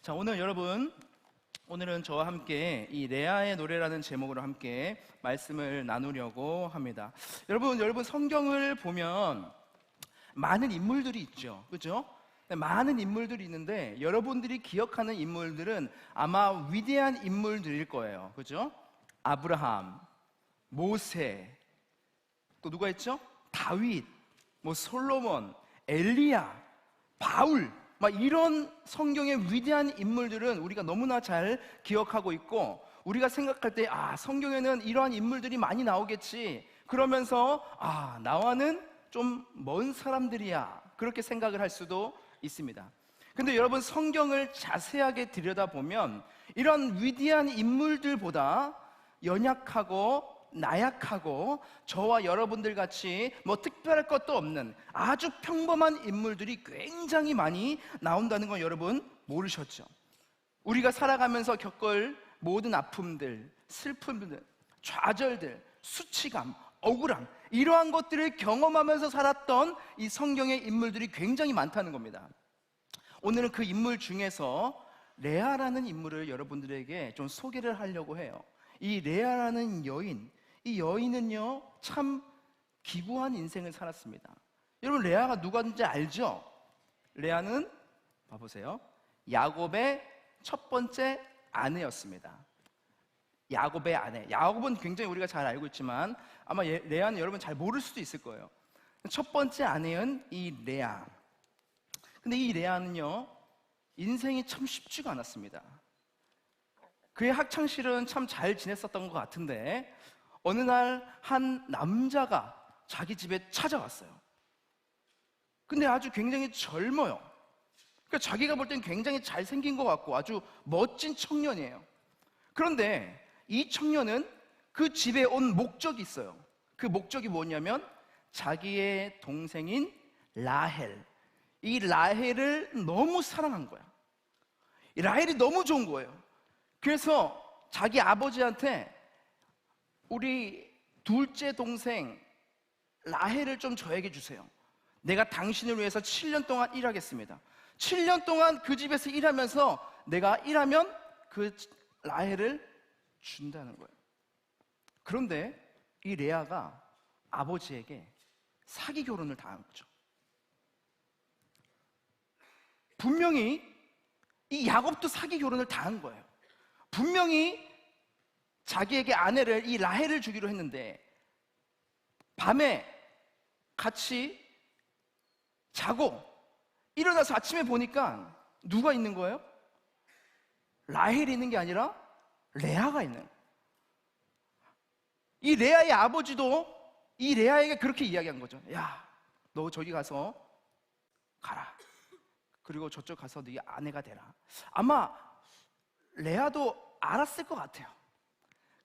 자, 오늘은 저와 함께 이 레아의 노래라는 제목으로 함께 말씀을 나누려고 합니다. 여러분 성경을 보면 많은 인물들이 있죠, 그죠? 많은 인물들이 있는데 여러분들이 기억하는 인물들은 아마 위대한 인물들일 거예요, 그죠? 아브라함, 모세, 또 누가 있죠? 다윗, 솔로몬, 엘리야, 바울, 이런 성경의 위대한 인물들은 우리가 너무나 잘 기억하고 있고, 우리가 생각할 때 성경에는 이러한 인물들이 많이 나오겠지, 그러면서 나와는 좀 먼 사람들이야, 그렇게 생각을 할 수도 있습니다. 근데 여러분, 성경을 자세하게 들여다보면 이런 위대한 인물들보다 연약하고 나약하고 저와 여러분들 같이 특별할 것도 없는 아주 평범한 인물들이 굉장히 많이 나온다는 건 여러분 모르셨죠? 우리가 살아가면서 겪을 모든 아픔들, 슬픔들, 좌절들, 수치감, 억울함, 이러한 것들을 경험하면서 살았던 이 성경의 인물들이 굉장히 많다는 겁니다. 오늘은 그 인물 중에서 레아라는 인물을 여러분들에게 좀 소개를 하려고 해요. 이 레아라는 여인, 이 여인은요 참 기구한 인생을 살았습니다. 여러분, 레아가 누구인지 알죠? 레아는 봐보세요, 야곱의 첫 번째 아내였습니다. 야곱의 아내. 야곱은 굉장히 우리가 잘 알고 있지만 아마 레아는 여러분 잘 모를 수도 있을 거예요. 첫 번째 아내인 이 레아. 근데 이 레아는요 인생이 참 쉽지가 않았습니다. 그의 학창시절은 참 잘 지냈었던 것 같은데 어느 날 한 남자가 자기 집에 찾아왔어요. 근데 아주 굉장히 젊어요. 그러니까 자기가 볼 땐 굉장히 잘생긴 것 같고 아주 멋진 청년이에요. 그런데 이 청년은 그 집에 온 목적이 있어요. 그 목적이 뭐냐면 자기의 동생인 라헬, 이 라헬을 너무 사랑한 거야. 이 라헬이 너무 좋은 거예요. 그래서 자기 아버지한테 우리 둘째 동생 라헬을 좀 저에게 주세요. 내가 당신을 위해서 7년 동안 일하겠습니다. 7년 동안 그 집에서 일하면서 내가 일하면 그 라헬을 준다는 거예요. 그런데 이 레아가 아버지에게 사기 결혼을 당한 거죠. 분명히 이 야곱도 사기 결혼을 당한 거예요. 분명히 자기에게 아내를, 이 라헬을 주기로 했는데 밤에 같이 자고 일어나서 아침에 보니까 누가 있는 거예요? 라헬이 있는 게 아니라 레아가 있는 거예요. 이 레아의 아버지도 이 레아에게 그렇게 이야기한 거죠. 야, 너 저기 가서 가라. 그리고 저쪽 가서 네 아내가 되라. 아마 레아도 알았을 것 같아요.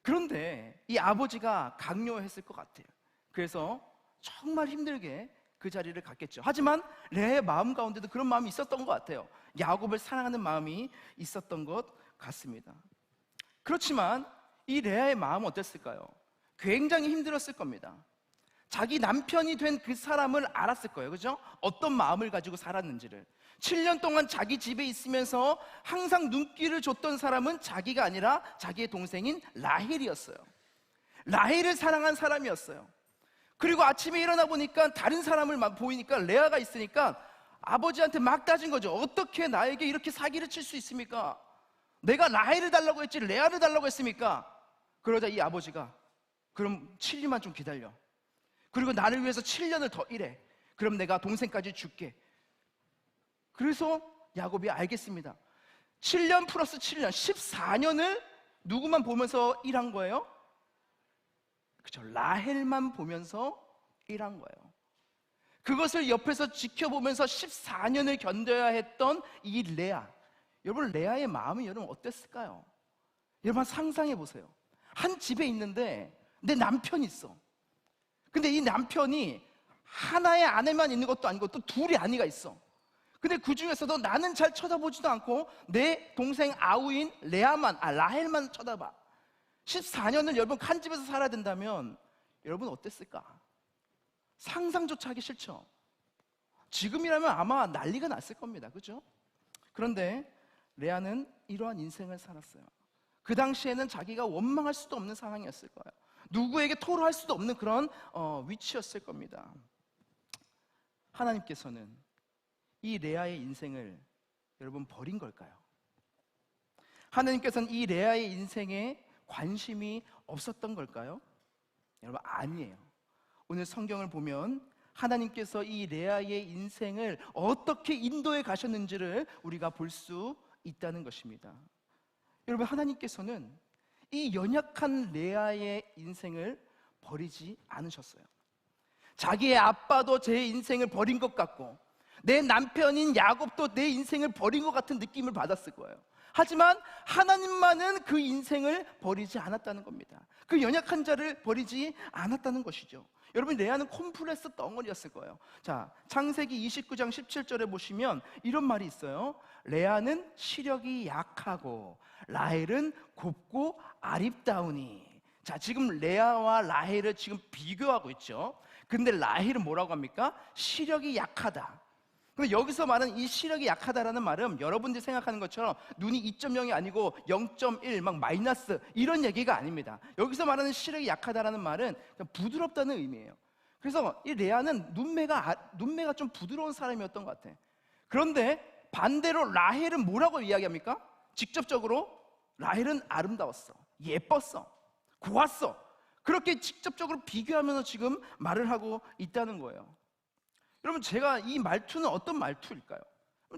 그런데 이 아버지가 강요했을 것 같아요. 그래서 정말 힘들게 그 자리를 갔겠죠. 하지만 레아의 마음 가운데도 그런 마음이 있었던 것 같아요. 야곱을 사랑하는 마음이 있었던 것 같습니다. 그렇지만 이 레아의 마음은 어땠을까요? 굉장히 힘들었을 겁니다. 자기 남편이 된 그 사람을 알았을 거예요, 그죠? 어떤 마음을 가지고 살았는지를. 7년 동안 자기 집에 있으면서 항상 눈길을 줬던 사람은 자기가 아니라 자기의 동생인 라헬이었어요. 라헬을 사랑한 사람이었어요. 그리고 아침에 일어나 보니까 다른 사람을 보이니까 레아가 있으니까 아버지한테 막 따진 거죠. 어떻게 나에게 이렇게 사기를 칠 수 있습니까? 내가 라헬을 달라고 했지 레아를 달라고 했습니까? 그러자 이 아버지가 그럼 7일만 좀 기다려. 그리고 나를 위해서 7년을 더 일해. 그럼 내가 동생까지 줄게. 그래서 야곱이 알겠습니다. 7년 플러스 7년, 14년을 누구만 보면서 일한 거예요? 그렇죠. 라헬만 보면서 일한 거예요. 그것을 옆에서 지켜보면서 14년을 견뎌야 했던 이 레아. 여러분, 레아의 마음이 여러분 어땠을까요? 여러분 상상해 보세요. 한 집에 있는데 내 남편이 있어. 근데 이 남편이 하나의 아내만 있는 것도 아니고 또 둘의 아내가 있어. 근데 그 중에서도 나는 잘 쳐다보지도 않고 내 동생 아우인 라헬만 쳐다봐. 14년을 여러분 한 집에서 살아야 된다면 여러분 어땠을까? 상상조차 하기 싫죠. 지금이라면 아마 난리가 났을 겁니다. 그죠? 그런데 레아는 이러한 인생을 살았어요. 그 당시에는 자기가 원망할 수도 없는 상황이었을 거예요. 누구에게 토로할 수도 없는 그런 위치였을 겁니다. 하나님께서는 이 레아의 인생을 여러분 버린 걸까요? 하나님께서는 이 레아의 인생에 관심이 없었던 걸까요? 여러분, 아니에요. 오늘 성경을 보면 하나님께서 이 레아의 인생을 어떻게 인도해 가셨는지를 우리가 볼 수 있다는 것입니다. 여러분, 하나님께서는 이 연약한 레아의 인생을 버리지 않으셨어요. 자기의 아빠도 제 인생을 버린 것 같고 내 남편인 야곱도 내 인생을 버린 것 같은 느낌을 받았을 거예요. 하지만 하나님만은 그 인생을 버리지 않았다는 겁니다. 그 연약한 자를 버리지 않았다는 것이죠. 여러분, 레아는 콤플렉스 덩어리였을 거예요. 자, 창세기 29장 17절에 보시면 이런 말이 있어요. 레아는 시력이 약하고 라헬은 곱고 아립다우니. 자, 지금 레아와 라헬을 지금 비교하고 있죠. 근데 라헬은 뭐라고 합니까? 시력이 약하다. 근데 여기서 말하는 이 시력이 약하다라는 말은 여러분들이 생각하는 것처럼 눈이 2.0이 아니고 0.1 막 마이너스 이런 얘기가 아닙니다. 여기서 말하는 시력이 약하다라는 말은 그냥 부드럽다는 의미예요. 그래서 이 레아는 눈매가 좀 부드러운 사람이었던 것 같아. 그런데 반대로 라헬은 뭐라고 이야기합니까? 직접적으로 라헬은 아름다웠어, 예뻤어, 고왔어. 그렇게 직접적으로 비교하면서 지금 말을 하고 있다는 거예요. 여러분, 제가 이 말투는 어떤 말투일까요?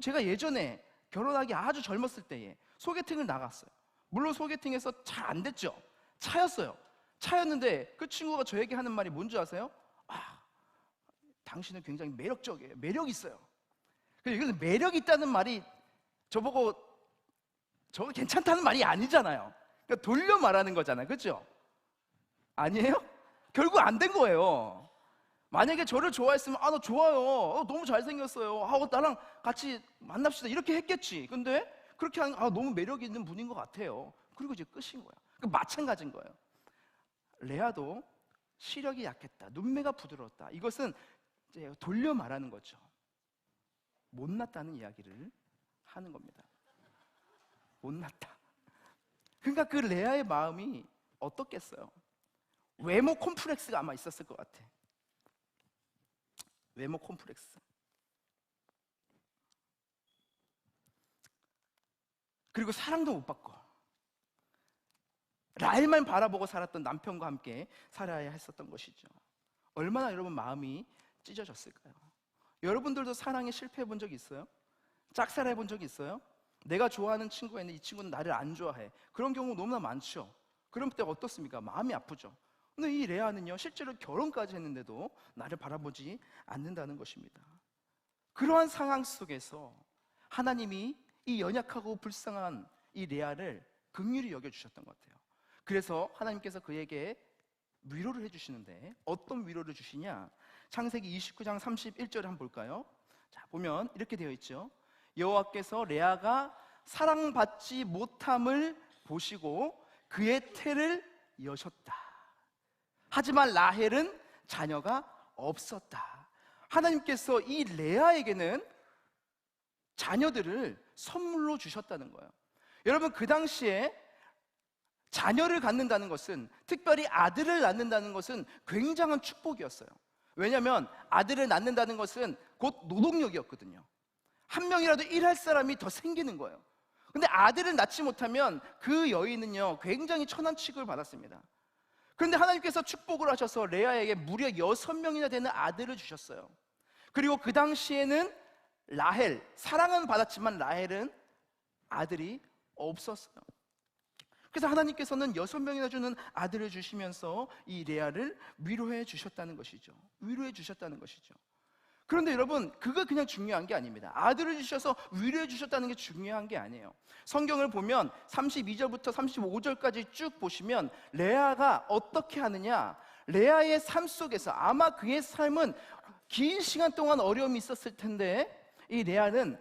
제가 예전에 결혼하기 아주 젊었을 때에 소개팅을 나갔어요. 물론 소개팅에서 잘 안 됐죠. 차였어요. 차였는데 그 친구가 저에게 하는 말이 뭔지 아세요? 당신은 굉장히 매력적이에요. 매력 있어요. 이것은 매력 있다는 말이 저보고 저거 괜찮다는 말이 아니잖아요. 그러니까 돌려 말하는 거잖아요. 그렇죠? 아니에요? 결국 안 된 거예요. 만약에 저를 좋아했으면 너 좋아요, 너무 잘생겼어요, 나랑 같이 만납시다 이렇게 했겠지. 근데 그렇게 하는 너무 매력 있는 분인 것 같아요. 그리고 이제 끝인 거야. 마찬가지인 거예요. 레아도 시력이 약했다, 눈매가 부드러웠다. 이것은 이제 돌려 말하는 거죠. 못났다는 이야기를 하는 겁니다. 못났다. 그러니까 그 레아의 마음이 어떻겠어요? 외모 콤플렉스가 아마 있었을 것 같아. 외모 콤플렉스. 그리고 사랑도 못 받고 라헬만 바라보고 살았던 남편과 함께 살아야 했었던 것이죠. 얼마나 여러분 마음이 찢어졌을까요? 여러분들도 사랑에 실패해 본 적 있어요? 짝사랑해 본 적 있어요? 내가 좋아하는 친구가 있는데 이 친구는 나를 안 좋아해. 그런 경우 너무나 많죠. 그런 때 어떻습니까? 마음이 아프죠. 근데 이 레아는요, 실제로 결혼까지 했는데도 나를 바라보지 않는다는 것입니다. 그러한 상황 속에서 하나님이 이 연약하고 불쌍한 이 레아를 긍휼히 여겨주셨던 것 같아요. 그래서 하나님께서 그에게 위로를 해주시는데 어떤 위로를 주시냐? 창세기 29장 31절에 한번 볼까요? 자, 보면 이렇게 되어 있죠. 여호와께서 레아가 사랑받지 못함을 보시고 그의 태를 여셨다. 하지만 라헬은 자녀가 없었다. 하나님께서 이 레아에게는 자녀들을 선물로 주셨다는 거예요. 여러분, 그 당시에 자녀를 갖는다는 것은, 특별히 아들을 낳는다는 것은 굉장한 축복이었어요. 왜냐하면 아들을 낳는다는 것은 곧 노동력이었거든요. 한 명이라도 일할 사람이 더 생기는 거예요. 근데 아들을 낳지 못하면 그 여인은요, 굉장히 천한 취급을 받았습니다. 그런데 하나님께서 축복을 하셔서 레아에게 무려 6명이나 되는 아들을 주셨어요. 그리고 그 당시에는 라헬, 사랑은 받았지만 라헬은 아들이 없었어요. 그래서 하나님께서는 6명이나 주는 아들을 주시면서 이 레아를 위로해 주셨다는 것이죠. 위로해 주셨다는 것이죠. 그런데 여러분, 그거 그냥 중요한 게 아닙니다. 아들을 주셔서 위로해 주셨다는 게 중요한 게 아니에요. 성경을 보면 32절부터 35절까지 쭉 보시면 레아가 어떻게 하느냐, 레아의 삶 속에서 아마 그의 삶은 긴 시간 동안 어려움이 있었을 텐데, 이 레아는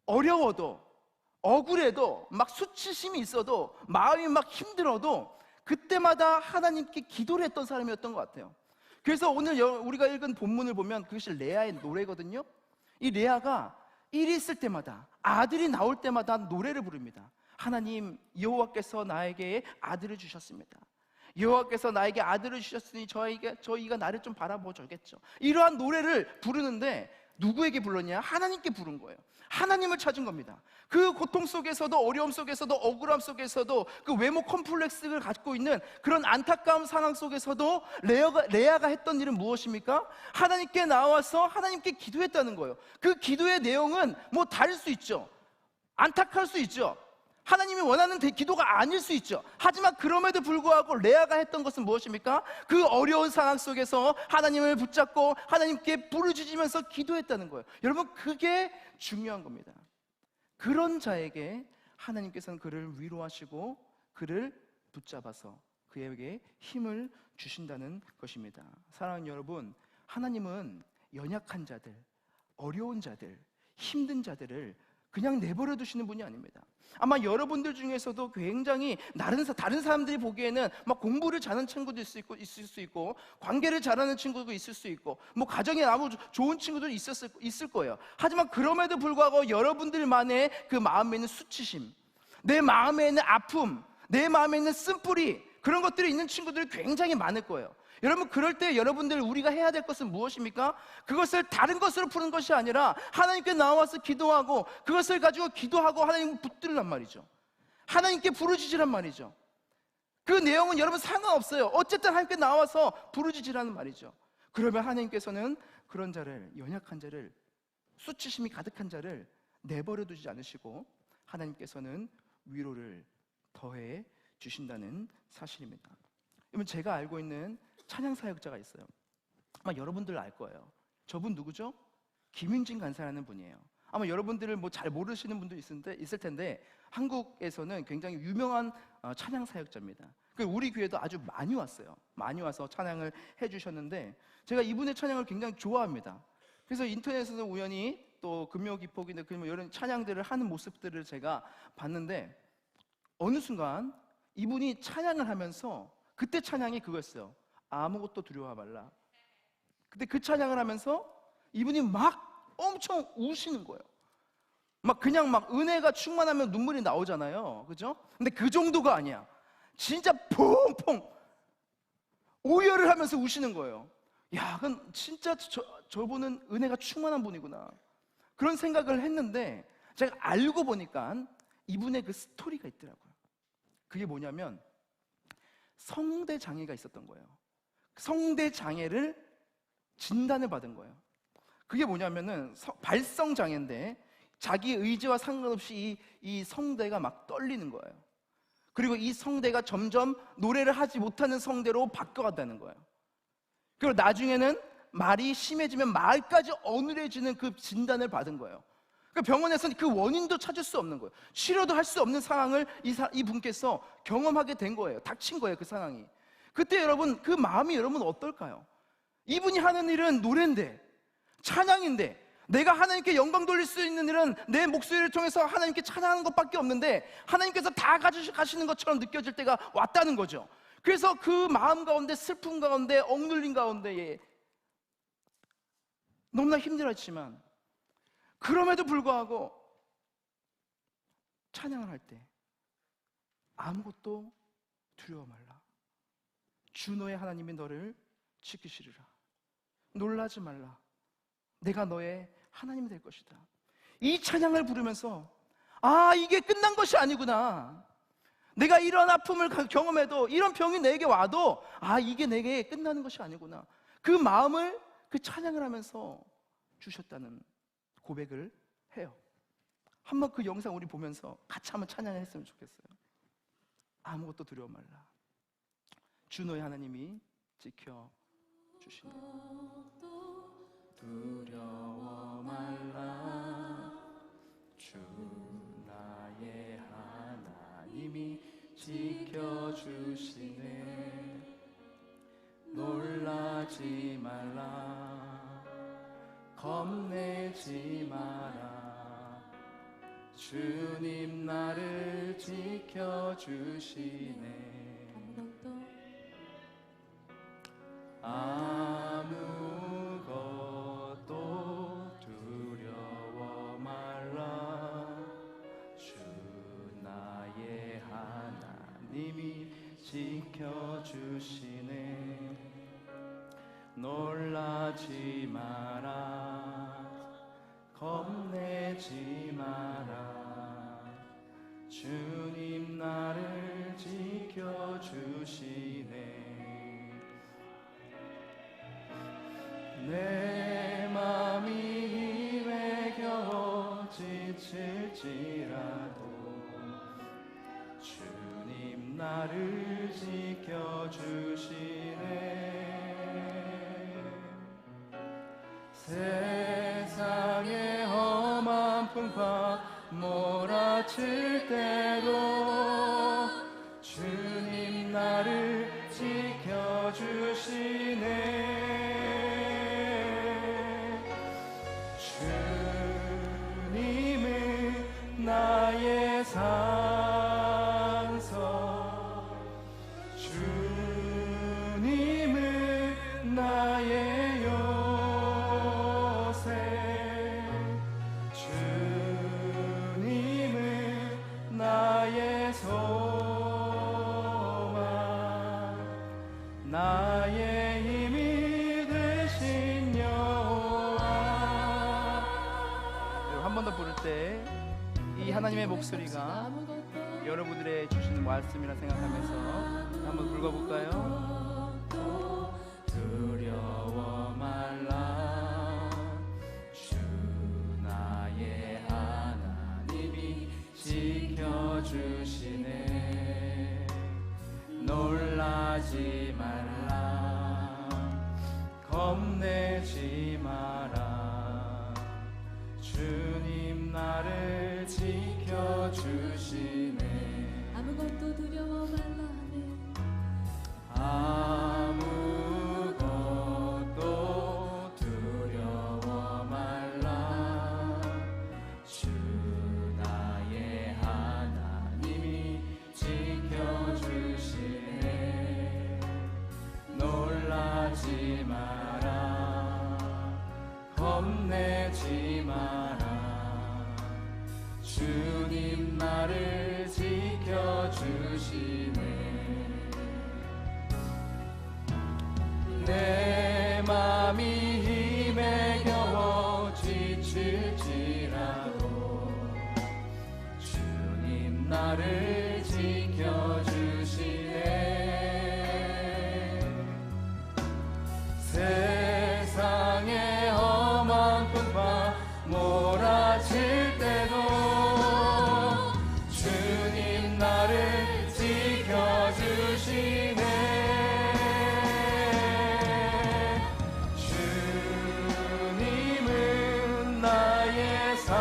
어려워도 억울해도 막 수치심이 있어도 마음이 막 힘들어도 그때마다 하나님께 기도를 했던 사람이었던 것 같아요. 그래서 오늘 우리가 읽은 본문을 보면 그것이 레아의 노래거든요. 이 레아가 일이 있을 때마다, 아들이 나올 때마다 노래를 부릅니다. 하나님, 여호와께서 나에게 아들을 주셨습니다. 여호와께서 나에게 아들을 주셨으니 저희가 나를 좀 바라보 주겠죠. 이러한 노래를 부르는데 누구에게 불렀냐? 하나님께 부른 거예요. 하나님을 찾은 겁니다. 그 고통 속에서도, 어려움 속에서도, 억울함 속에서도, 그 외모 컴플렉스를 갖고 있는 그런 안타까운 상황 속에서도 레아가 했던 일은 무엇입니까? 하나님께 나와서 하나님께 기도했다는 거예요. 그 기도의 내용은 뭐 다를 수 있죠. 안타까울 수 있죠. 하나님이 원하는 기도가 아닐 수 있죠. 하지만 그럼에도 불구하고 레아가 했던 것은 무엇입니까? 그 어려운 상황 속에서 하나님을 붙잡고 하나님께 부르짖으면서 기도했다는 거예요. 여러분, 그게 중요한 겁니다. 그런 자에게 하나님께서는 그를 위로하시고 그를 붙잡아서 그에게 힘을 주신다는 것입니다. 사랑하는 여러분, 하나님은 연약한 자들, 어려운 자들, 힘든 자들을 그냥 내버려 두시는 분이 아닙니다. 아마 여러분들 중에서도 굉장히 다른 사람들이 보기에는 막 공부를 잘하는 친구도 있을 수 있고, 관계를 잘하는 친구도 있을 수 있고, 뭐 가정에 아무 좋은 친구도 있을 거예요. 하지만 그럼에도 불구하고 여러분들만의 그 마음에 있는 수치심, 내 마음에 있는 아픔, 내 마음에 있는 쓴뿌리, 그런 것들이 있는 친구들이 굉장히 많을 거예요. 여러분, 그럴 때 여러분들 우리가 해야 될 것은 무엇입니까? 그것을 다른 것으로 푸는 것이 아니라 하나님께 나와서 기도하고 그것을 가지고 기도하고 하나님을 붙들란 말이죠. 하나님께 부르짖으란 말이죠. 그 내용은 여러분 상관없어요. 어쨌든 하나님께 나와서 부르짖으라는 말이죠. 그러면 하나님께서는 그런 자를, 연약한 자를, 수치심이 가득한 자를 내버려 두지 않으시고 하나님께서는 위로를 더해 주신다는 사실입니다. 여러분, 제가 알고 있는 찬양 사역자가 있어요. 아마 여러분들 알 거예요. 저분 누구죠? 김윤진 간사라는 분이에요. 아마 여러분들을 뭐 잘 모르시는 분도 있을 텐데 한국에서는 굉장히 유명한 찬양 사역자입니다. 우리 교회도 아주 많이 왔어요. 많이 와서 찬양을 해주셨는데 제가 이분의 찬양을 굉장히 좋아합니다. 그래서 인터넷에서 우연히 또 금요 기폭이나 이런 찬양들을 하는 모습들을 제가 봤는데 어느 순간 이분이 찬양을 하면서, 그때 찬양이 그거였어요. 아무것도 두려워 말라. 근데 그 찬양을 하면서 이분이 막 엄청 우시는 거예요. 그냥 은혜가 충만하면 눈물이 나오잖아요. 그죠? 근데 그 정도가 아니야. 진짜 퐁퐁 오열을 하면서 우시는 거예요. 야, 그건 진짜 저분은 은혜가 충만한 분이구나. 그런 생각을 했는데 제가 알고 보니까 이분의 그 스토리가 있더라고요. 그게 뭐냐면 성대 장애가 있었던 거예요. 성대 장애를 진단을 받은 거예요. 그게 뭐냐면은 발성 장애인데 자기 의지와 상관없이 이 성대가 막 떨리는 거예요. 그리고 이 성대가 점점 노래를 하지 못하는 성대로 바뀌어간다는 거예요. 그리고 나중에는 말이 심해지면 말까지 어눌해지는 그 진단을 받은 거예요. 병원에서는 그 원인도 찾을 수 없는 거예요. 치료도 할 수 없는 상황을 이 분께서 경험하게 된 거예요. 닥친 거예요, 그 상황이. 그때 여러분, 그 마음이 여러분 어떨까요? 이분이 하는 일은 노래인데, 찬양인데, 내가 하나님께 영광 돌릴 수 있는 일은 내 목소리를 통해서 하나님께 찬양하는 것밖에 없는데 하나님께서 다 가지시는 것처럼 느껴질 때가 왔다는 거죠. 그래서 그 마음 가운데, 슬픔 가운데, 억눌림 가운데 너무나 힘들었지만 그럼에도 불구하고 찬양을 할 때 아무것도 두려워 말라. 주 너의 하나님이 너를 지키시리라. 놀라지 말라. 내가 너의 하나님이 될 것이다. 이 찬양을 부르면서 이게 끝난 것이 아니구나. 내가 이런 아픔을 경험해도, 이런 병이 내게 와도 이게 내게 끝나는 것이 아니구나. 그 마음을 그 찬양을 하면서 주셨다는 고백을 해요. 한번 그 영상 우리 보면서 같이 한번 찬양을 했으면 좋겠어요. 아무것도 두려워 말라. 주 너의 하나님이 지켜주시네. 두려워 말라. 주 나의 하나님이 지켜주시네. 놀라지 말라. 겁내지 마라. 주님 나를 지켜주시네. 아무것도 두려워 말라. 하나님이 지켜주시네. 놀라지 마라, 겁내지 마라. 주님 나를 지켜주시네. 내 맘이 힘에 겨워 지칠지라도 주님 나를 지켜주시네. 세상의 험한 풍파 몰아칠 때도 주님 나를 지켜주시네. 주님은 나의 산성, 주님은 나의 요새, 주님은 나의 소망, 나의 힘이 되신 여호와. 한 번 더 부를 때 이 하나님의 목소리가 여러분들의 주시는 말씀이라 생각하면서 한번 불러볼까요? 두려워 말라, 주 나의 하나님이 지켜주시네. 놀라지 말라, 겁내지 마라. 주님 나를 지켜주시네. 아무것도 두려워 말라 하네. 아무것도 두려워 말라, 주 나의 하나님이 지켜주시네. 놀라지 마라, 겁내지 마라. 주님 나를 지켜주시네. 내 맘이 힘에 겨워 지칠지라도 주님 나를 지켜주시네. 세상의 험한 풍파 몰아칠 때도 주님 나를 지켜주시네. 주님은 나의 산성,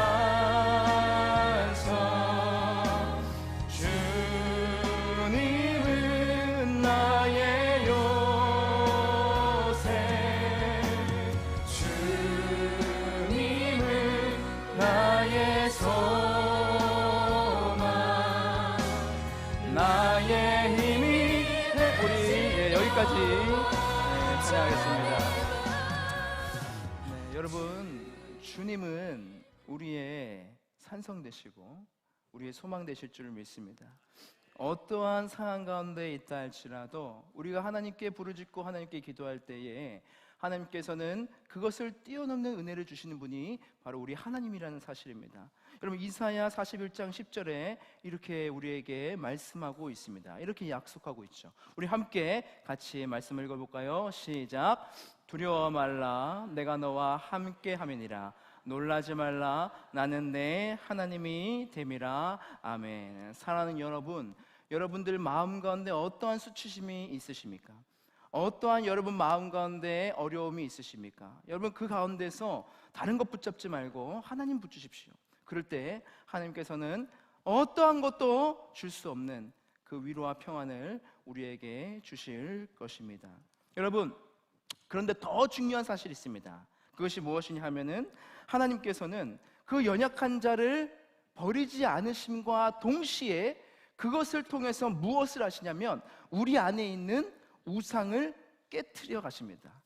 주님은 나의 요새, 주님은 나의 소망, 나의 힘이 돼. 우리 여기까지 찬양하겠습니다. 여러분, 주님은 우리의 산성 되시고 우리의 소망 되실 줄 믿습니다. 어떠한 상황 가운데 있다 할지라도 우리가 하나님께 부르짖고 하나님께 기도할 때에 하나님께서는 그것을 뛰어넘는 은혜를 주시는 분이 바로 우리 하나님이라는 사실입니다. 여러분, 이사야 41장 10절에 이렇게 우리에게 말씀하고 있습니다. 이렇게 약속하고 있죠. 우리 함께 같이 말씀을 읽어볼까요? 시작. 두려워 말라, 내가 너와 함께 함이니라. 놀라지 말라, 나는 내 하나님이 됨이라. 아멘. 사랑하는 여러분, 여러분들 마음 가운데 어떠한 수치심이 있으십니까? 어떠한 여러분 마음 가운데 어려움이 있으십니까? 여러분, 그 가운데서 다른 것 붙잡지 말고 하나님 붙주십시오. 그럴 때 하나님께서는 어떠한 것도 줄 수 없는 그 위로와 평안을 우리에게 주실 것입니다. 여러분, 그런데 더 중요한 사실이 있습니다. 그것이 무엇이냐 하면은 하나님께서는 그 연약한 자를 버리지 않으심과 동시에 그것을 통해서 무엇을 하시냐면 우리 안에 있는 우상을 깨트려 가십니다.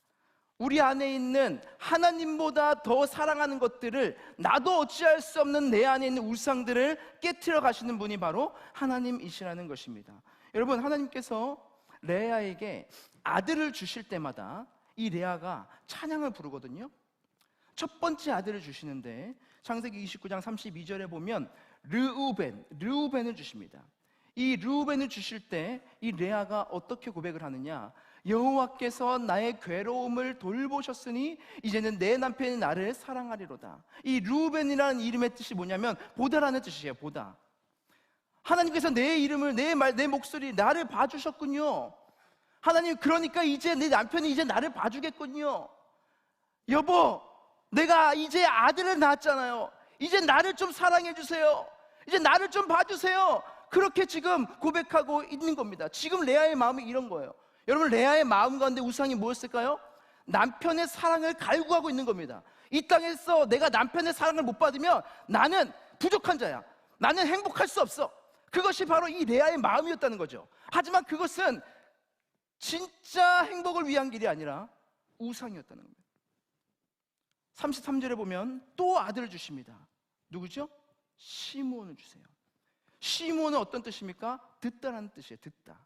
우리 안에 있는 하나님보다 더 사랑하는 것들을, 나도 어찌할 수 없는 내 안에 있는 우상들을 깨트려 가시는 분이 바로 하나님이시라는 것입니다. 여러분, 하나님께서 레아에게 아들을 주실 때마다 이 레아가 찬양을 부르거든요. 첫 번째 아들을 주시는데 창세기 29장 32절에 보면 르우벤을 주십니다. 이 르우벤을 주실 때 이 레아가 어떻게 고백을 하느냐? 여호와께서 나의 괴로움을 돌보셨으니 이제는 내 남편이 나를 사랑하리로다. 이 르우벤이라는 이름의 뜻이 뭐냐면 보다라는 뜻이에요. 보다. 하나님께서 내 이름을, 내 목소리, 나를 봐주셨군요. 하나님, 그러니까 이제 내 남편이 이제 나를 봐주겠군요. 여보, 내가 이제 아들을 낳았잖아요. 이제 나를 좀 사랑해 주세요. 이제 나를 좀 봐주세요. 그렇게 지금 고백하고 있는 겁니다. 지금 레아의 마음이 이런 거예요. 여러분, 레아의 마음 가운데 우상이 뭐였을까요? 남편의 사랑을 갈구하고 있는 겁니다. 이 땅에서 내가 남편의 사랑을 못 받으면 나는 부족한 자야. 나는 행복할 수 없어. 그것이 바로 이 레아의 마음이었다는 거죠. 하지만 그것은 진짜 행복을 위한 길이 아니라 우상이었다는 겁니다. 33절에 보면 또 아들을 주십니다. 누구죠? 시므온을 주세요. 시므온은 어떤 뜻입니까? 듣다라는 뜻이에요. 듣다.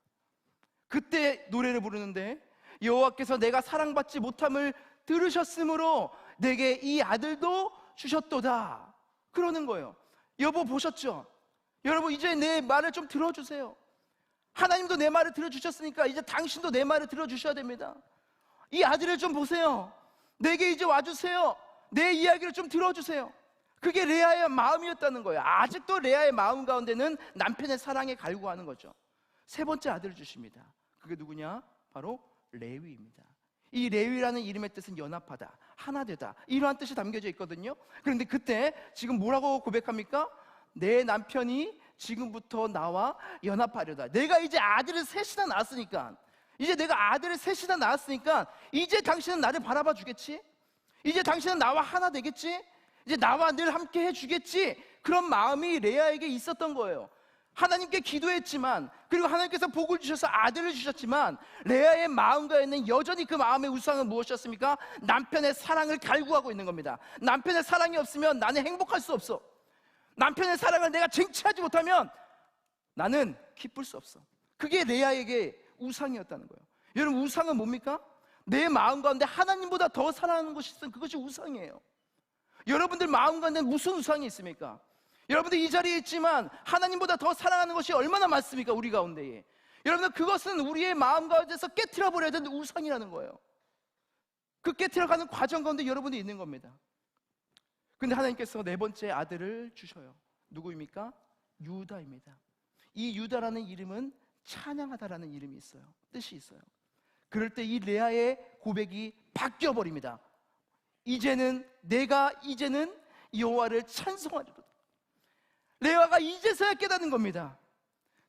그때 노래를 부르는데 여호와께서 내가 사랑받지 못함을 들으셨으므로 내게 이 아들도 주셨도다. 그러는 거예요. 여보, 보셨죠? 여러분, 이제 내 말을 좀 들어주세요. 하나님도 내 말을 들어주셨으니까 이제 당신도 내 말을 들어주셔야 됩니다. 이 아들을 좀 보세요. 내게 이제 와주세요. 내 이야기를 좀 들어주세요. 그게 레아의 마음이었다는 거예요. 아직도 레아의 마음 가운데는 남편의 사랑에 갈구하는 거죠. 세 번째 아들을 주십니다. 그게 누구냐? 바로 레위입니다. 이 레위라는 이름의 뜻은 연합하다, 하나되다, 이러한 뜻이 담겨져 있거든요. 그런데 그때 지금 뭐라고 고백합니까? 내 남편이 지금부터 나와 연합하려다. 내가 이제 아들을 셋이나 낳았으니까, 이제 내가 아들을 셋이나 낳았으니까 이제 당신은 나를 바라봐 주겠지? 이제 당신은 나와 하나 되겠지? 이제 나와 늘 함께 해주겠지? 그런 마음이 레아에게 있었던 거예요. 하나님께 기도했지만, 그리고 하나님께서 복을 주셔서 아들을 주셨지만, 레아의 마음가에는 여전히 그 마음의 우상은 무엇이었습니까? 남편의 사랑을 갈구하고 있는 겁니다. 남편의 사랑이 없으면 나는 행복할 수 없어. 남편의 사랑을 내가 쟁취하지 못하면 나는 기쁠 수 없어. 그게 레아에게 우상이었다는 거예요. 여러분, 우상은 뭡니까? 내 마음 가운데 하나님보다 더 사랑하는 것이 있으면 그것이 우상이에요. 여러분들 마음 가운데 무슨 우상이 있습니까? 여러분들 이 자리에 있지만 하나님보다 더 사랑하는 것이 얼마나 많습니까? 우리 가운데에. 여러분들, 그것은 우리의 마음 가운데서 깨트려 버려야 되는 우상이라는 거예요. 그 깨트려가는 과정 가운데 여러분이 있는 겁니다. 근데 하나님께서 네 번째 아들을 주셔요. 누구입니까? 유다입니다. 이 유다라는 이름은 찬양하다라는 이름이 있어요. 뜻이 있어요. 그럴 때 이 레아의 고백이 바뀌어 버립니다. 내가 이제는 여호와를 찬송하리로다. 레아가 이제서야 깨닫는 겁니다.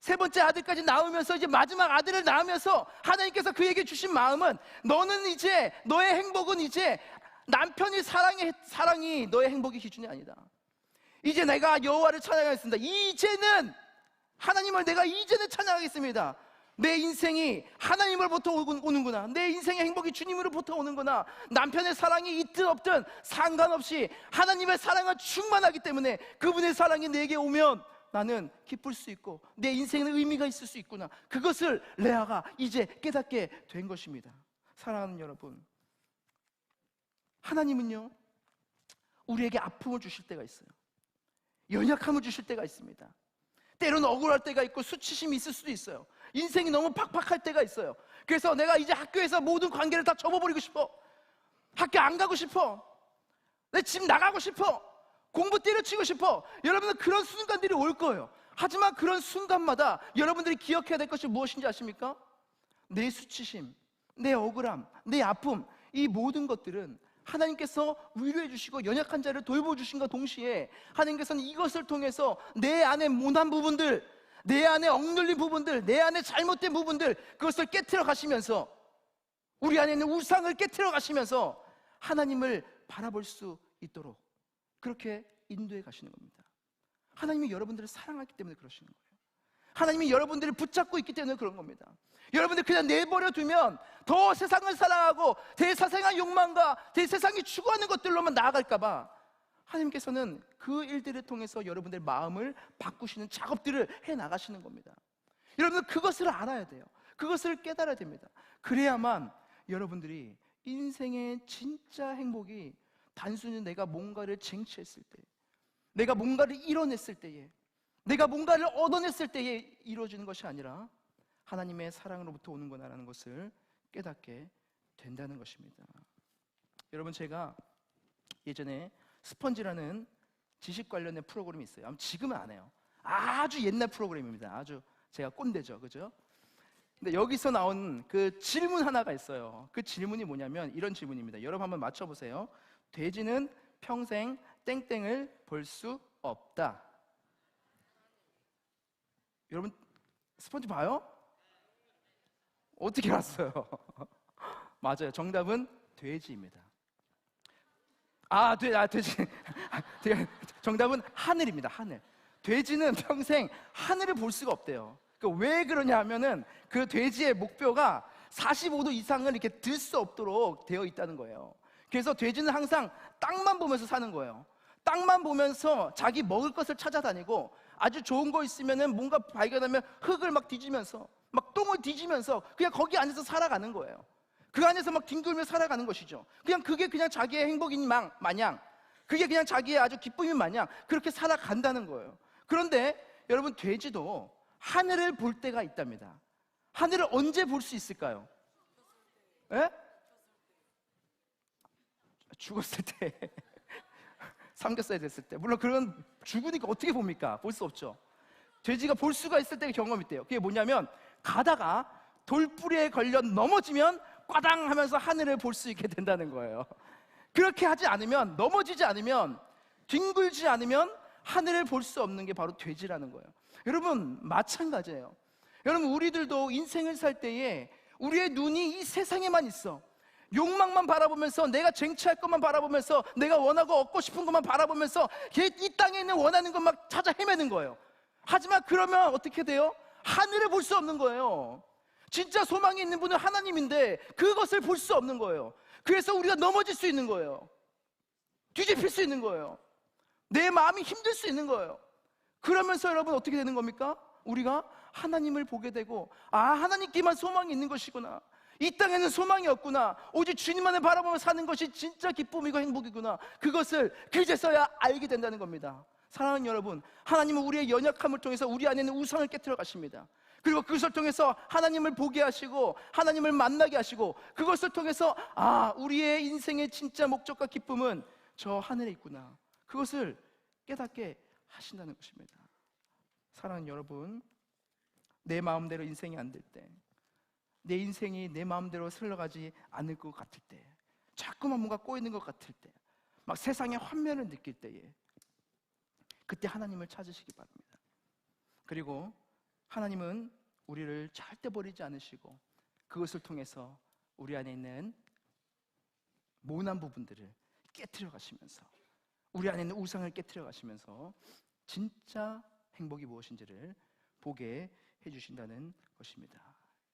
세 번째 아들까지 낳으면서, 이제 마지막 아들을 낳으면서 하나님께서 그에게 주신 마음은, 너는 이제, 너의 행복은 이제 남편이 사랑이 너의 행복의 기준이 아니다. 이제 내가 여호와를 찬양하겠습니다. 이제는 하나님을 내가 이제는 찬양하겠습니다. 내 인생이 하나님으로부터 오는구나. 내 인생의 행복이 주님으로부터 오는구나. 남편의 사랑이 있든 없든 상관없이 하나님의 사랑은 충만하기 때문에 그분의 사랑이 내게 오면 나는 기쁠 수 있고 내 인생에는 의미가 있을 수 있구나. 그것을 레아가 이제 깨닫게 된 것입니다. 사랑하는 여러분, 하나님은요, 우리에게 아픔을 주실 때가 있어요. 연약함을 주실 때가 있습니다. 때로는 억울할 때가 있고 수치심이 있을 수도 있어요. 인생이 너무 팍팍할 때가 있어요. 그래서 내가 이제 학교에서 모든 관계를 다 접어버리고 싶어. 학교 안 가고 싶어. 내 집 나가고 싶어. 공부 때려치고 싶어. 여러분은 그런 순간들이 올 거예요. 하지만 그런 순간마다 여러분들이 기억해야 될 것이 무엇인지 아십니까? 내 수치심, 내 억울함, 내 아픔, 이 모든 것들은 하나님께서 위로해 주시고 연약한 자를 돌보주신과 동시에 하나님께서는 이것을 통해서 내 안에 모난 부분들, 내 안에 억눌린 부분들, 내 안에 잘못된 부분들, 그것을 깨트려 가시면서, 우리 안에 있는 우상을 깨트려 가시면서 하나님을 바라볼 수 있도록 그렇게 인도해 가시는 겁니다. 하나님이 여러분들을 사랑하기 때문에 그러시는 거예요. 하나님이 여러분들을 붙잡고 있기 때문에 그런 겁니다. 여러분들 그냥 내버려 두면 더 세상을 사랑하고 대사생활 욕망과 대세상이 추구하는 것들로만 나아갈까봐 하나님께서는 그 일들을 통해서 여러분들의 마음을 바꾸시는 작업들을 해 나가시는 겁니다. 여러분들 그것을 알아야 돼요. 그것을 깨달아야 됩니다. 그래야만 여러분들이 인생의 진짜 행복이 단순히 내가 뭔가를 쟁취했을 때, 내가 뭔가를 이뤄냈을 때에, 내가 뭔가를 얻어냈을 때에 이루어지는 것이 아니라 하나님의 사랑으로부터 오는 거다라는 것을 깨닫게 된다는 것입니다. 여러분, 제가 예전에 스펀지라는 지식 관련된 프로그램이 있어요. 아마 지금은 안 해요. 아주 옛날 프로그램입니다. 아주 제가 꼰대죠, 그죠? 근데 여기서 나온 그 질문 하나가 있어요. 그 질문이 뭐냐면 이런 질문입니다. 여러분 한번 맞춰보세요. 돼지는 평생 땡땡을 볼 수 없다. 여러분 스펀지 봐요? 어떻게 알았어요? 맞아요. 정답은 돼지입니다. 돼지. 정답은 하늘입니다. 하늘. 돼지는 평생 하늘을 볼 수가 없대요. 왜 그러냐 하면은 그 돼지의 목표가 45도 이상을 이렇게 들 수 없도록 되어 있다는 거예요. 그래서 돼지는 항상 땅만 보면서 사는 거예요. 땅만 보면서 자기 먹을 것을 찾아다니고 아주 좋은 거 있으면은 뭔가 발견하면 흙을 막 뒤지면서 막 똥을 뒤지면서 그냥 거기 안에서 살아가는 거예요. 그 안에서 막 뒹굴며 살아가는 것이죠. 그냥 그게 그냥 자기의 행복인 마냥, 그게 그냥 자기의 아주 기쁨인 마냥 그렇게 살아간다는 거예요. 그런데 여러분, 돼지도 하늘을 볼 때가 있답니다. 하늘을 언제 볼 수 있을까요? 예? 죽었을 때 삼겹살 됐을 때. 물론 그런 죽으니까 어떻게 봅니까? 볼 수 없죠. 돼지가 볼 수가 있을 때 경험이 있대요. 그게 뭐냐면 가다가 돌뿌리에 걸려 넘어지면 꽈당 하면서 하늘을 볼 수 있게 된다는 거예요. 그렇게 하지 않으면, 넘어지지 않으면, 뒹굴지 않으면 하늘을 볼 수 없는 게 바로 돼지라는 거예요. 여러분 마찬가지예요. 여러분, 우리들도 인생을 살 때에 우리의 눈이 이 세상에만 있어. 욕망만 바라보면서, 내가 쟁취할 것만 바라보면서, 내가 원하고 얻고 싶은 것만 바라보면서 이 땅에 있는 원하는 것만 찾아 헤매는 거예요. 하지만 그러면 어떻게 돼요? 하늘을 볼 수 없는 거예요. 진짜 소망이 있는 분은 하나님인데 그것을 볼 수 없는 거예요. 그래서 우리가 넘어질 수 있는 거예요. 뒤집힐 수 있는 거예요. 내 마음이 힘들 수 있는 거예요. 그러면서 여러분 어떻게 되는 겁니까? 우리가 하나님을 보게 되고, 하나님께만 소망이 있는 것이구나, 이 땅에는 소망이 없구나, 오직 주님만을 바라보며 사는 것이 진짜 기쁨이고 행복이구나, 그것을 그제서야 알게 된다는 겁니다. 사랑하는 여러분, 하나님은 우리의 연약함을 통해서 우리 안에 있는 우상을 깨트려 가십니다. 그리고 그것을 통해서 하나님을 보게 하시고 하나님을 만나게 하시고, 그것을 통해서 우리의 인생의 진짜 목적과 기쁨은 저 하늘에 있구나, 그것을 깨닫게 하신다는 것입니다. 사랑하는 여러분, 내 마음대로 인생이 안 될 때, 내 인생이 내 마음대로 흘러가지 않을 것 같을 때, 자꾸만 뭔가 꼬이는 것 같을 때, 막 세상의 환멸을 느낄 때에, 그때 하나님을 찾으시기 바랍니다. 그리고 하나님은 우리를 절대 버리지 않으시고 그것을 통해서 우리 안에 있는 모난 부분들을 깨트려 가시면서, 우리 안에 있는 우상을 깨트려 가시면서 진짜 행복이 무엇인지를 보게 해주신다는 것입니다.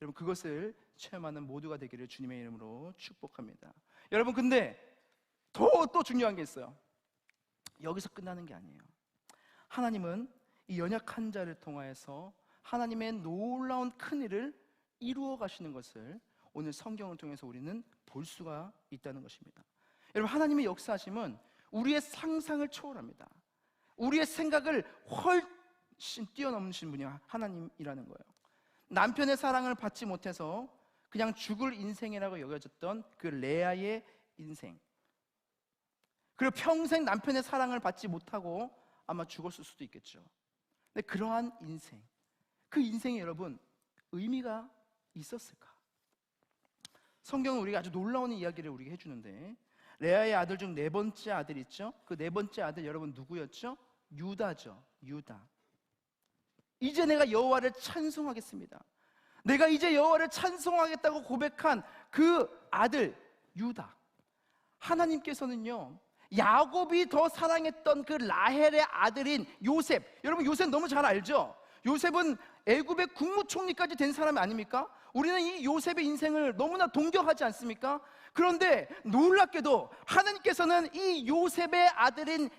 여러분, 그것을 체험하는 모두가 되기를 주님의 이름으로 축복합니다. 여러분, 근데 또 중요한 게 있어요. 여기서 끝나는 게 아니에요. 하나님은 이 연약한 자를 통하여서 하나님의 놀라운 큰 일을 이루어 가시는 것을 오늘 성경을 통해서 우리는 볼 수가 있다는 것입니다. 여러분, 하나님의 역사하심은 우리의 상상을 초월합니다. 우리의 생각을 훨씬 뛰어넘으신 분이 하나님이라는 거예요. 남편의 사랑을 받지 못해서 그냥 죽을 인생이라고 여겨졌던 그 레아의 인생, 그리고 평생 남편의 사랑을 받지 못하고 아마 죽었을 수도 있겠죠. 근데 그러한 인생, 그 인생에 여러분 의미가 있었을까? 성경은 우리가 아주 놀라운 이야기를 우리에게 해주는데, 레아의 아들 중 네 번째 아들 있죠? 그 네 번째 아들 여러분 누구였죠? 유다죠. 유다. 이제 내가 여호와를 찬송하겠습니다, 내가 이제 여호와를 찬송하겠다고 고백한 그 아들 유다. 하나님께서는요, 야곱이 더 사랑했던 그 라헬의 아들인 요셉, 여러분 요셉 너무 잘 알죠? 요셉은 애굽의 국무총리까지 된 사람이 아닙니까? 우리는 이 요셉의 인생을 너무나 동경하지 않습니까? 그런데 놀랍게도 하나님께서는 이 요셉의 아들인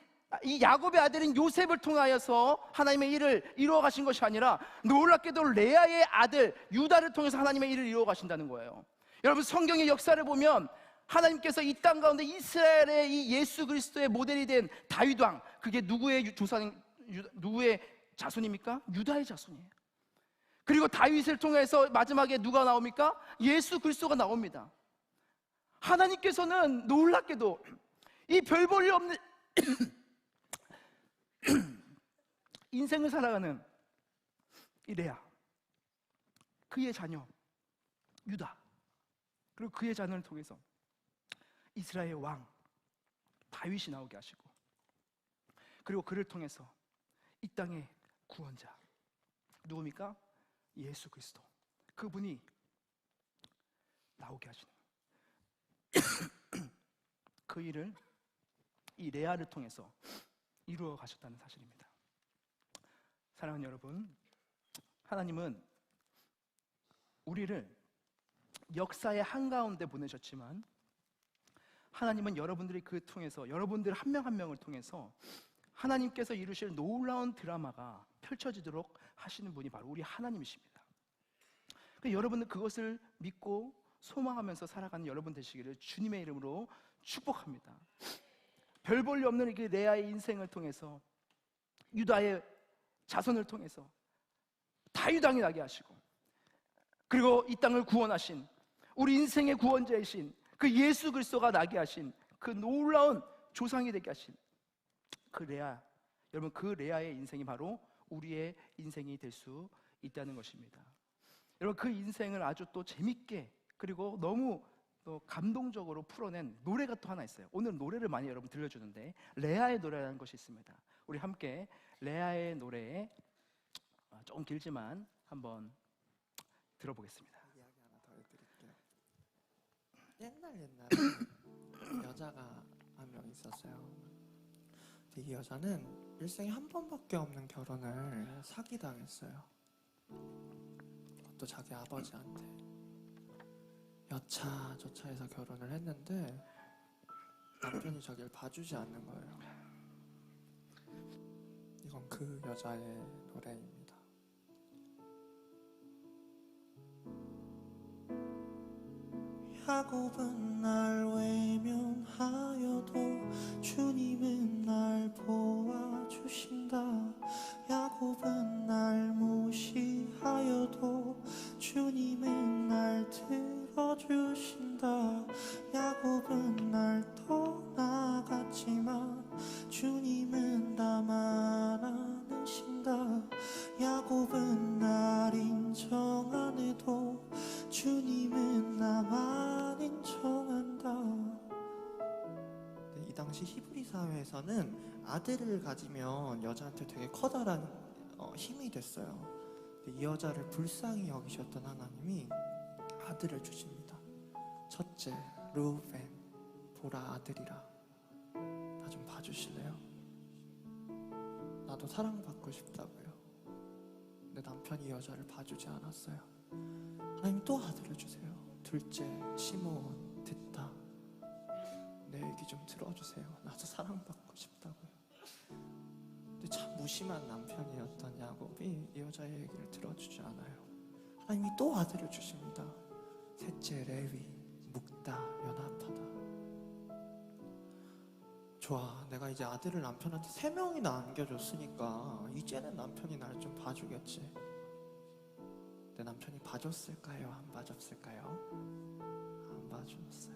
이 야곱의 아들인 요셉을 통하여서 하나님의 일을 이루어 가신 것이 아니라 놀랍게도 레아의 아들 유다를 통해서 하나님의 일을 이루어 가신다는 거예요. 여러분, 성경의 역사를 보면 하나님께서 이 땅 가운데 이스라엘의 이 예수 그리스도의 모델이 된 다윗 왕, 그게 누구의 누구의 자손입니까? 유다의 자손이에요. 그리고 다윗을 통해서 마지막에 누가 나옵니까? 예수 그리스도가 나옵니다. 하나님께서는 놀랍게도 이 별 볼일 없는 인생을 살아가는 이 레아, 그의 자녀 유다, 그리고 그의 자녀를 통해서 이스라엘 왕 다윗이 나오게 하시고, 그리고 그를 통해서 이 땅의 구원자 누굽니까? 예수 그리스도, 그분이 나오게 하시는 그 일을 이 레아를 통해서 이루어 가셨다는 사실입니다. 사랑하는 여러분, 하나님은 우리를 역사의 한가운데 보내셨지만 하나님은 여러분들이 그 통해서, 여러분들 한 명 한 명을 통해서 하나님께서 이루실 놀라운 드라마가 펼쳐지도록 하시는 분이 바로 우리 하나님이십니다. 그러니까 여러분은 그것을 믿고 소망하면서 살아가는 여러분 되시기를 주님의 이름으로 축복합니다. 별 볼 일 없는 그 레아의 인생을 통해서, 유다의 자손을 통해서 다윗 왕이 나게 하시고, 그리고 이 땅을 구원하신 우리 인생의 구원자이신 그 예수 그리스도가 나게 하신 그 놀라운 조상이 되게 하신 그 레아, 여러분, 그 레아의 인생이 바로 우리의 인생이 될 수 있다는 것입니다. 여러분, 그 인생을 아주 또 재밌게, 그리고 너무 또 감동적으로 풀어낸 노래가 또 하나 있어요. 오늘 노래를 많이 여러분 들려주는데 레아의 노래라는 것이 있습니다. 우리 함께 레아의 노래, 조금 길지만 한번 들어보겠습니다. 이야기 하나 더 해드릴게요. 옛날에 여자가 한 명 있었어요. 근데 이 여자는 일생에 한 번밖에 없는 결혼을 사기당했어요. 또 자기 아버지한테 여차저차해서 결혼을 했는데 남편이 자기를 봐주지 않는 거예요. 이건 그 여자의 노래입니다. 야곱은 날 외면하여도 주님은 날 보아주신다. 야곱은 날 무시하여도 주님은 날 들어주신다. 야곱은 날 떠나갔지만 주님은 나만 안으신다. 야곱은 날 인정 안 해도 주님은 나만 인정한다. 이 당시 히브리 사회에서는 아들을 가지면 여자한테 되게 커다란 힘이 됐어요. 이 여자를 불쌍히 여기셨던 하나님이 아들을 주십니다. 첫째, 르우벤, 보라 아들이라. 나 좀 봐주실래요? 나도 사랑받고 싶다고요. 근데 남편이 이 여자를 봐주지 않았어요. 하나님 또 아들을 주세요. 둘째, 시몬, 듣다. 내 얘기 좀 들어주세요. 나도 사랑받고 싶다고요. 근데 참 무심한 남편이었던 야곱이 이 여자의 얘기를 들어주지 않아요. 하나님이 또 아들을 주십니다. 셋째, 레위, 묵다, 연합하다. 좋아, 내가 이제 아들을 남편한테 3명이나 안겨줬으니까 이제는 남편이 나를 좀 봐주겠지. 내 남편이 봐줬을까요? 안 봐줬을까요? 안 봐줬어요.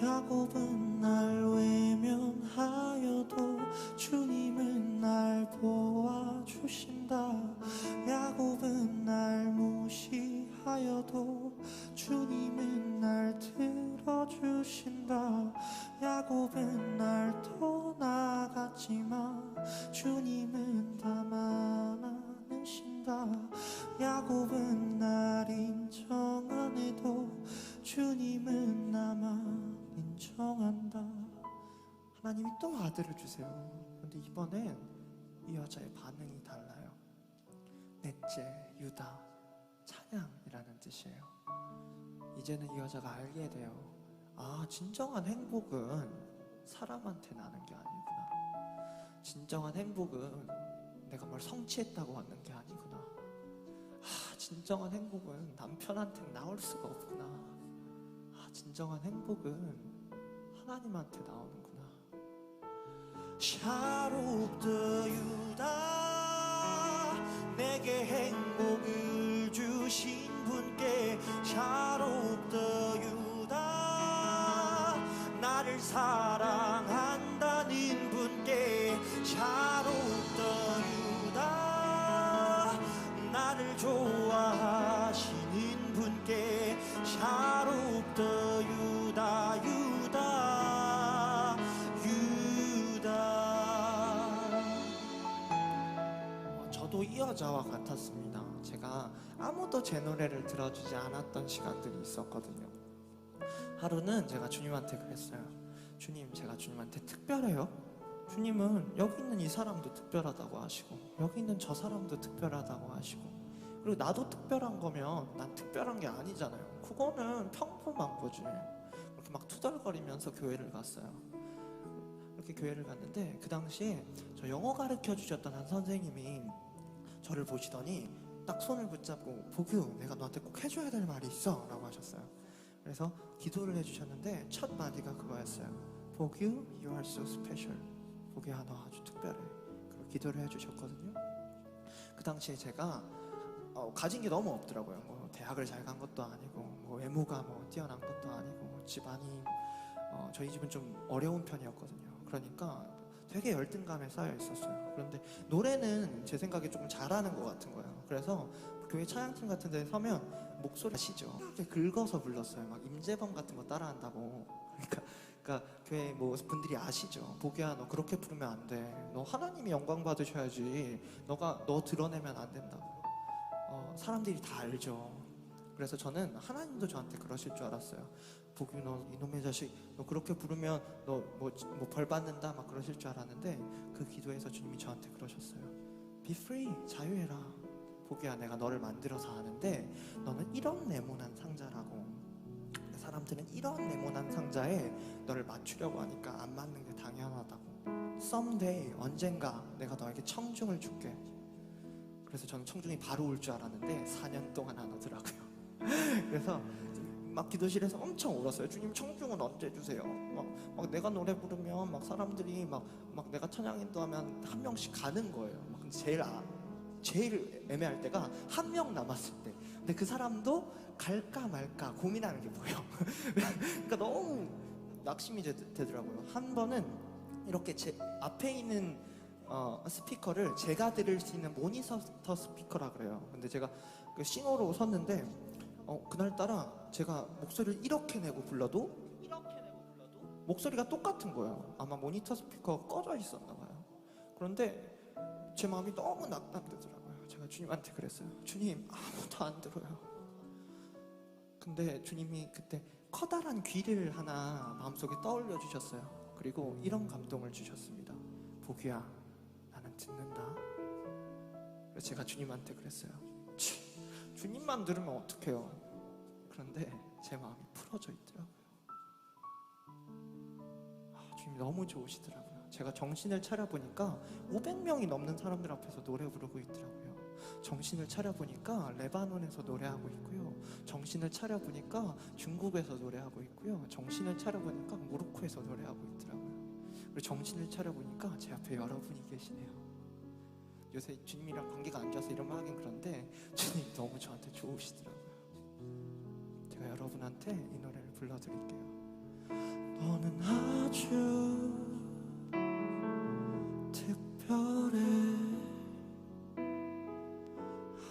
야곱은 날 외면하여도 주님은 날 보아주신다. 야곱은 날 무시하여도 주님은 날 들어주신다. 야곱은 날 떠나갔지만 주님은 나만 안으신다. 야곱은 날 인정 안 해도 주님은 나만 인정한다. 하나님이 또 아들을 주세요. 그런데 이번엔 이 여자의 반응이 달라요. 넷째, 유다, 찬양이라는 뜻이에요. 이제는 이 여자가 알게 돼요. 아, 진정한 행복은 사람한테 나는 게 아니구나. 진정한 행복은 내가 뭘 성취했다고 하는 게 아니구나. 아, 진정한 행복은 남편한테 나올 수가 없구나. 아, 진정한 행복은 하나님한테 나오는구나. 샤롯드 유다, 내게 행복을 주신 분께 샤롯드 유다, 나를 사랑한다는 분께 샤롯드 유다, 나를 좋아하시는 분께 샤롯드 유다, 유다, 유다. 저도 이 여자와 같았습니다. 제가 아무도 제 노래를 들어주지 않았던 시간들이 있었거든요. 하루는 제가 주님한테 그랬어요. 주님, 제가 주님한테 특별해요? 주님은 여기 있는 이 사람도 특별하다고 하시고 여기 있는 저 사람도 특별하다고 하시고, 그리고 나도 특별한 거면 난 특별한 게 아니잖아요. 그거는 평범한 거지. 이렇게 막 투덜거리면서 교회를 갔어요. 이렇게 교회를 갔는데 그 당시에 저 영어 가르쳐 주셨던 한 선생님이 저를 보시더니 딱 손을 붙잡고, 보규, 내가 너한테 꼭 해줘야 될 말이 있어 라고 하셨어요. 그래서 기도를 해주셨는데 첫 마디가 그거였어요. 보규, you are so special. 보규야, 너 아주 특별해. 그리고 기도를 해주셨거든요. 그 당시에 제가 가진 게 너무 없더라고요. 뭐 대학을 잘 간 것도 아니고, 뭐 외모가 뭐 뛰어난 것도 아니고, 집안이 저희 집은 좀 어려운 편이었거든요. 그러니까 되게 열등감에 쌓여 있었어요. 그런데 노래는 제 생각에 조금 잘하는 것 같은 거예요. 그래서 교회 찬양팀 같은 데 서면 목소리 아시죠? 이렇게 긁어서 불렀어요. 막 임재범 같은 거 따라한다고. 그러니까 교회 뭐 분들이 아시죠? 보기야, 너 그렇게 부르면 안 돼. 너 하나님이 영광 받으셔야지. 너 드러내면 안 된다고. 사람들이 다 알죠. 그래서 저는 하나님도 저한테 그러실 줄 알았어요. 보기, 너 이놈의 자식, 너 그렇게 부르면 너 뭐 벌 받는다 막 그러실 줄 알았는데, 그 기도에서 주님이 저한테 그러셨어요. Be free, 자유해라. 보기야, 내가 너를 만들어서 아는데 너는 이런 네모난 상자라고. 사람들은 이런 네모난 상자에 너를 맞추려고 하니까 안 맞는 게 당연하다고. Someday, 언젠가 내가 너에게 청중을 줄게. 그래서 저는 청중이 바로 올 줄 알았는데 4년 동안 안 오더라고요. 그래서 막 기도실에서 엄청 울었어요. 주님, 청중은 언제 주세요? 막 내가 노래 부르면 막 사람들이 막 내가 찬양 인도하면 한 명씩 가는 거예요. 막 제일 애매할 때가 한 명 남았을 때. 근데 그 사람도 갈까 말까 고민하는 게 보여. 그러니까 너무 낙심이 되더라고요. 한 번은 이렇게 제 앞에 있는 스피커를 제가 들을 수 있는 모니터 스피커라 그래요. 근데 제가 그 싱어로 섰는데 그날따라 제가 목소리를 이렇게 내고 불러도 목소리가 똑같은 거예요. 아마 모니터 스피커가 꺼져 있었나 봐요. 그런데 제 마음이 너무 낙담되더라고요. 제가 주님한테 그랬어요. 주님, 아무도 안 들어요. 근데 주님이 그때 커다란 귀를 하나 마음속에 떠올려 주셨어요. 그리고 이런 감동을 주셨습니다. 보기야, 나는 듣는다. 그래서 제가 주님한테 그랬어요. 주님만 들으면 어떡해요? 그런데 제 마음이 풀어져 있더라고요. 주님이 너무 좋으시더라고요. 제가 정신을 차려보니까 500명이 넘는 사람들 앞에서 노래 부르고 있더라고요. 정신을 차려보니까 레바논에서 노래하고 있고요. 정신을 차려보니까 중국에서 노래하고 있고요. 정신을 차려보니까 모로코에서 노래하고 있더라고요. 그리고 정신을 차려보니까 제 앞에 여러분이 계시네요. 요새 주님이랑 관계가 안 좋아서 이런 말 하긴 그런데 주님 너무 저한테 좋으시더라고요. 제가 여러분한테 이 노래를 불러드릴게요. 너는 아주 특별해,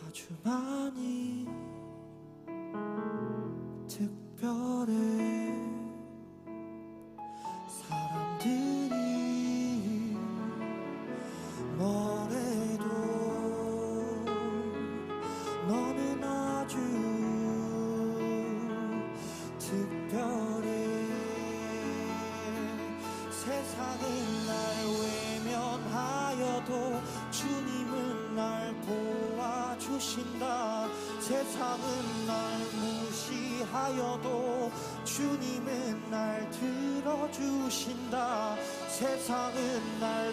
아주 많이 특별해. 사람들이 뭐래도 너는 아주 특별해. 세상은 날 외면하여도 주님은 날 도와주신다. 세상은 날 무시하여도 주님은 날 들어주신다. 세상은 날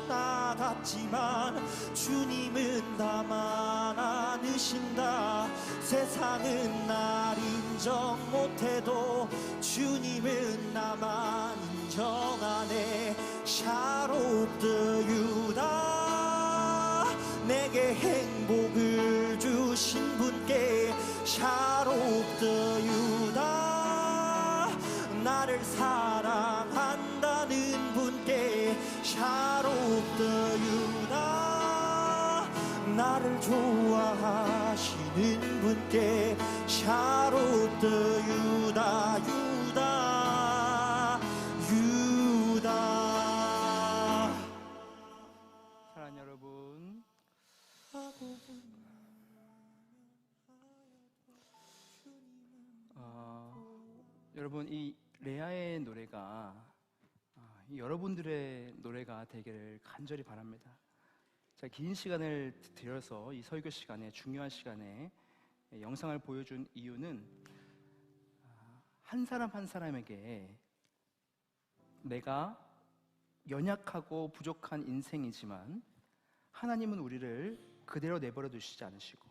떠나갔지만 주님은 나만 안으신다. 세상은 날 인정 못해도 주님은 나만 인정하네. 샤롯드 유다, 내게 행복을 주신 분께 샤롯드 유다, 나를 사랑한다는 분께 샤롯드 유다, 나를 좋아하시는 분께 샤롯드 유다. 유다 유다. 사랑하는 여러분, 여러분, 이 레아의 노래가 여러분들의 노래가 되기를 간절히 바랍니다. 자, 긴 시간을 들여서 이 설교 시간에, 중요한 시간에 영상을 보여준 이유는 한 사람 한 사람에게 내가 연약하고 부족한 인생이지만 하나님은 우리를 그대로 내버려 두시지 않으시고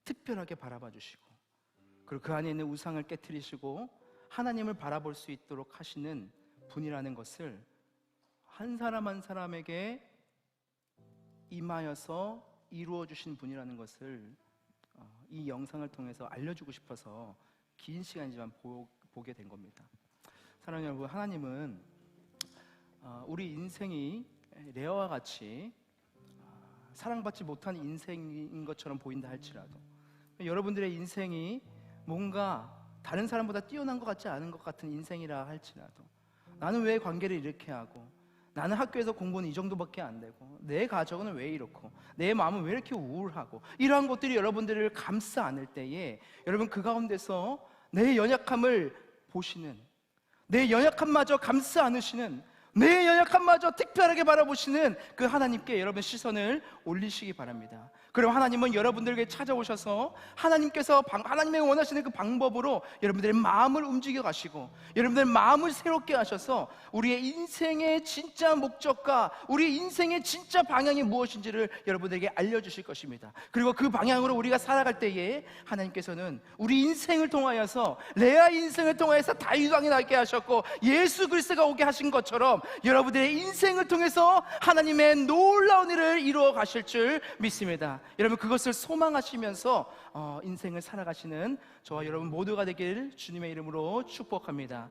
특별하게 바라봐 주시고, 그리고 그 안에 있는 우상을 깨트리시고 하나님을 바라볼 수 있도록 하시는 분이라는 것을 한 사람 한 사람에게 임하여서 이루어 주신 분이라는 것을 이 영상을 통해서 알려주고 싶어서 긴 시간이지만 보게 된 겁니다. 사랑하는 여러분, 하나님은 우리 인생이 레아와 같이 사랑받지 못한 인생인 것처럼 보인다 할지라도, 여러분들의 인생이 뭔가 다른 사람보다 뛰어난 것 같지 않은 것 같은 인생이라 할지라도, 나는 왜 관계를 이렇게 하고, 나는 학교에서 공부는 이 정도밖에 안 되고, 내 가정은 왜 이렇고, 내 마음은 왜 이렇게 우울하고, 이러한 것들이 여러분들을 감싸 안을 때에 여러분 그 가운데서 내 연약함을 보시는, 내 연약함마저 감싸 안으시는, 내 연약함마저 특별하게 바라보시는 그 하나님께 여러분 시선을 올리시기 바랍니다. 그럼 하나님은 여러분들에게 찾아오셔서 하나님께서 하나님의 원하시는 그 방법으로 여러분들의 마음을 움직여 가시고 여러분들의 마음을 새롭게 하셔서 우리의 인생의 진짜 목적과 우리 인생의 진짜 방향이 무엇인지를 여러분들에게 알려주실 것입니다. 그리고 그 방향으로 우리가 살아갈 때에 하나님께서는 우리 인생을 통하여서, 레아 인생을 통하여서 다윗 왕이 나게 하셨고 예수 그리스도가 오게 하신 것처럼 여러분들의 인생을 통해서 하나님의 놀라운 일을 이루어 가실 줄 믿습니다. 여러분, 그것을 소망하시면서 인생을 살아가시는 저와 여러분 모두가 되길 주님의 이름으로 축복합니다.